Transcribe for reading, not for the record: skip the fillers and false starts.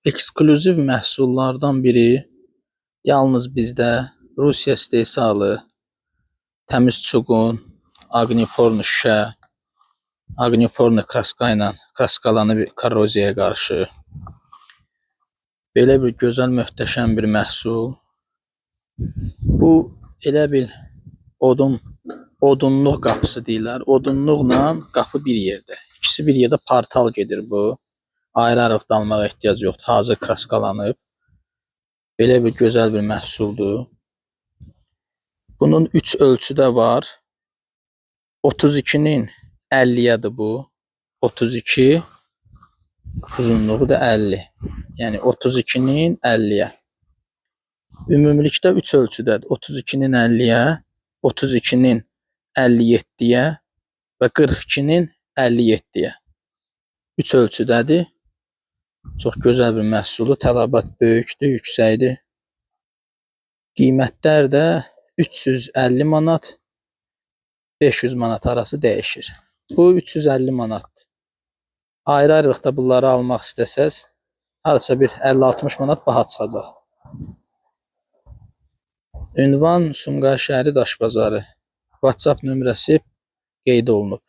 Eksklüziv məhsullardan biri yalnız bizdə Rusiya istehsalı təmiz çuğun, aqnipornu şüşə, aqnipornu kraska ilə kraskalanıb korroziyaya qarşı belə bir gözəl, möhtəşəm bir məhsul. Bu elə bil odunluq qapısı deyirlər. Odunluqla qapı bir yerdə. İkisi bir yerdə portal gedir bu. Ayrı-ayrı dalmağa ehtiyac yoxdur. Hazır kraskalanıb. Belə bir gözəl bir məhsuldur. Bunun 3 ölçüdə var. 32-nin 50-yədir bu. 32 uzunluğu da 50. Yəni 32-nin 50-yə. Ümumilikdə 3 ölçüdədir. 32-nin 50-yə, 32-nin 57-yə və 42-nin 57-yə. 3 ölçüdədir. Çox gözəl bir məhsuldur. Tələbat böyükdür, yüksəkdir. Qiymətlər də 350 manat, 500 manat arası dəyişir. Bu 350 manatdır. Ayrı-ayrılıqda bunları almaq istəsəz, hardasa bir 50-60 manat baha çıxacaq. Ünvan Sumqayıt şəhəri Daşbazarı. WhatsApp nömrəsi qeyd olunub.